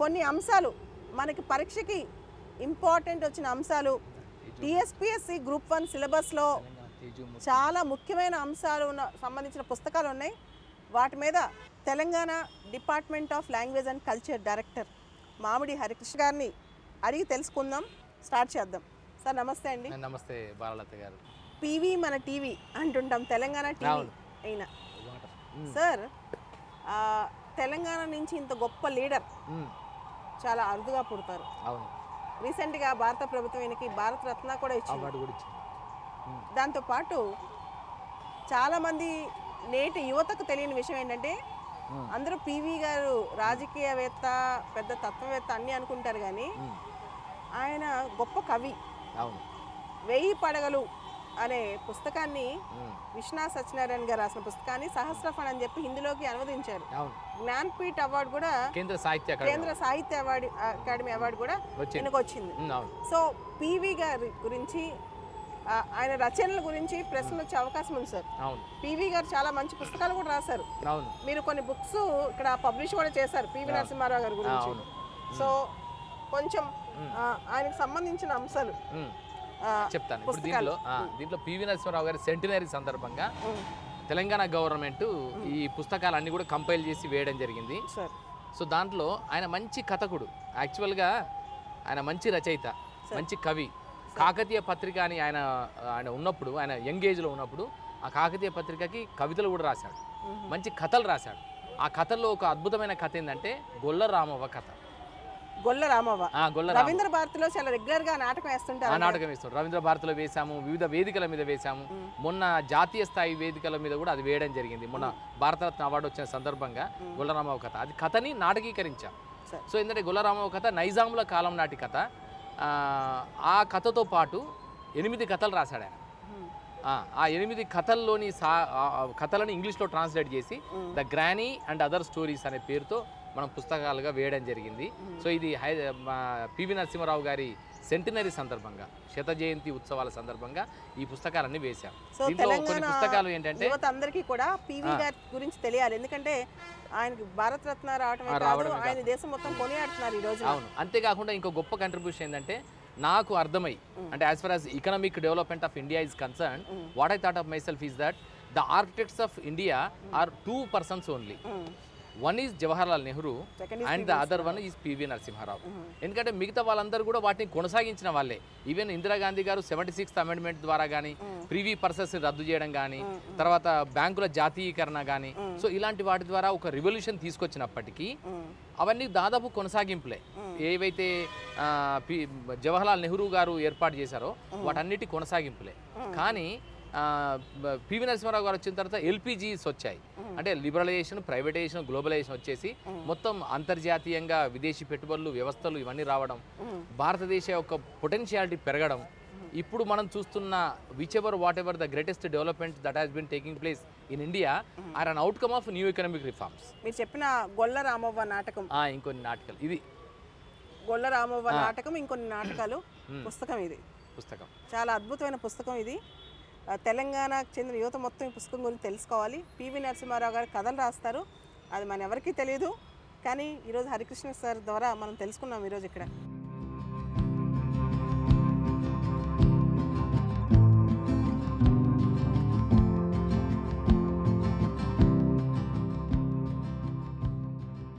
కొన్ని అంశాలు మనకి పరీక్షకి ఇంపార్టెంట్ వచ్చిన అంశాలు టీఎస్పీఎస్సీ గ్రూప్ 1 సిలబస్లో చాలా ముఖ్యమైన అంశాలు సంబంధించిన పుస్తకాలు ఉన్నాయి. వాటి మీద Telangana department of language and culture director మామిడి హరికృష్ణ గారిని అడిగి తెలుసుకుందాం. స్టార్ట్ చేద్దాం. సార్ నమస్తే అండి. నమస్తే బాలలత గారు. పీవీ మన టీవీ అంటుంటాం, తెలంగాణ టీవీ అయినా. సార్ తెలంగాణ నుంచి ఇంత గొప్ప లీడర్ చాలా అరుదుగా పుడతారు. అవును. రీసెంట్గా భారత ప్రభుత్వం ఈయనకి భారత రత్న కూడా ఇచ్చింది. దాంతోపాటు చాలామంది నేటి యువతకు తెలియని విషయం ఏంటంటే అందరూ పీవీ గారు రాజకీయవేత్త, పెద్ద తత్వవేత్త అన్నీ అనుకుంటారు, కానీ ఆయన గొప్ప కవి. అవును. 1000 పడగలు అనే పుస్తకాన్ని విశ్వనాథ్ సత్యనారాయణ గారు రాసిన పుస్తకాన్ని సహస్రఫణ్ అని చెప్పి హిందీలోకి అనువదించారు. జ్ఞాన్పీఠ్ అవార్డు కూడా, కేంద్ర సాహిత్య అకాడమీ అవార్డు కూడా ఈయనకు వచ్చింది. సో పీవీ గారి గురించి, ఆయన రచనల గురించి ప్రశ్నలు వచ్చే అవకాశం ఉంది సార్. పీవీ గారు చాలా మంచి పుస్తకాలు కూడా రాశారు. మీరు కొన్ని బుక్స్ ఇక్కడ పబ్లిష్ కూడా చేశారు పీవీ నరసింహారావు గారి గురించి. సో కొంచెం ఆయనకు సంబంధించిన అంశాలు చెప్తాను. ఇప్పుడు దీంట్లో పివి నరసింహారావు గారి సెంటినరీ సందర్భంగా తెలంగాణ గవర్నమెంట్ ఈ పుస్తకాలన్నీ కూడా కంపైల్ చేసి వేయడం జరిగింది. సో దాంట్లో ఆయన మంచి కథకుడు, యాక్చువల్గా ఆయన మంచి రచయిత, మంచి కవి. కాకతీయ పత్రిక అని ఆయన ఉన్నప్పుడు, ఆయన యంగ్ ఏజ్లో ఉన్నప్పుడు ఆ కాకతీయ పత్రికకి కవితలు కూడా రాశాడు, మంచి కథలు రాశాడు. ఆ కథల్లో ఒక అద్భుతమైన కథ ఏంటంటే గొల్ల రామవ్వ కథ. రవీంద్ర భారతిలో చాలా రెగ్యులర్ గా నాటకం వేస్తుంటారు. నాటకం వేస్తాం, రవీంద్ర భారతిలో వేసాము, వివిధ వేదికల మీద వేసాము. మొన్న జాతీయ స్థాయి వేదికల మీద కూడా అది వేయడం జరిగింది. మొన్న భారతరత్న అవార్డు వచ్చిన సందర్భంగా గొల్లరామవ్వ కథ, అది కథని నాటకీకరించాం. సో ఏంటంటే గొల్లరామవ్వ కథ నైజాముల కాలం నాటి కథ. ఆ కథతో పాటు 8 కథలు రాశాడు ఆయన. ఆ 8 కథల్లోని కథలను ఇంగ్లీష్లో ట్రాన్స్లేట్ చేసి the granny and other stories అనే పేరుతో మనం పుస్తకాలుగా వేయడం జరిగింది. సో ఇది పివి నరసింహారావు గారి సెంటినరీ సందర్భంగా, శత జయంతి ఉత్సవాల సందర్భంగా ఈ పుస్తకాలన్నీ వేశాం. దీంట్లో కొన్ని పుస్తకాలు ఏంటంటే అందరికీ కూడా పివి గారి గురించి తెలియాలి, ఎందుకంటే ఆయనకి భారత రత్న రావడం ఆయన దేశం మొత్తం కొనియాడుతున్నారు ఈ రోజు. అవును. అంతేకాకుండా ఇంకో గొప్ప కంట్రిబ్యూషన్ ఏంటంటే నాకు అర్థమై, అంటే as far as economic development of India is concern, what I thought of myself is that the architects of India are 2 persons only. One is Jawaharlal Nehru and the other one is PV Narasimha Rao. ఎందుకంటే మిగతా వాళ్ళందరూ కూడా వాటిని కొనసాగించిన వాళ్ళే. Even Indira Gandhi గారు 76th amendment ద్వారా కానీ privy purses రద్దు చేయడం కానీ, తర్వాత బ్యాంకుల జాతీయకరణ కానీ, సో ఇలాంటి వాటి ద్వారా ఒక రివల్యూషన్ తీసుకొచ్చినప్పటికీ అవన్నీ దాదాపు కొనసాగింపులే. ఏవైతే జవహర్లాల్ నెహ్రూ గారు ఏర్పాటు చేశారో వాటన్నిటి కొనసాగింపులే. కానీ పివి నరసింహారావు గారు వచ్చిన తర్వాత ఎల్పిజీస్ వచ్చాయి. అంటే లిబరలైజేషన్, ప్రైవేటైజేషన్, గ్లోబలైజేషన్ వచ్చేసి మొత్తం అంతర్జాతీయంగా విదేశీ పెట్టుబడులు, వ్యవస్థలు ఇవన్నీ రావడం, భారతదేశ యొక్క పొటెన్షియాలిటీ పెరగడం. ఇప్పుడు మనం చూస్తున్న whatever the greatest development that has been taking place in India are an outcome of new economic reforms. మీరు చెప్పిన గొల్ల రామవ్వ నాటకం, ఇంకొన్ని నాటకాలు, ఇది గొల్ల రామవ్వ నాటకం, ఇంకొన్ని నాటకాలు పుస్తకం. ఇది పుస్తకం చాలా అద్భుతమైన పుస్తకం. ఇది తెలంగాణకు చెందిన యువత మొత్తం ఈ పుస్తకం గురించి తెలుసుకోవాలి. పివి నరసింహారావు గారు కథలు రాస్తారు, అది మన ఎవరికీ తెలియదు, కానీ ఈరోజు హరికృష్ణ సార్ ద్వారా మనం తెలుసుకున్నాం ఈరోజు ఇక్కడ.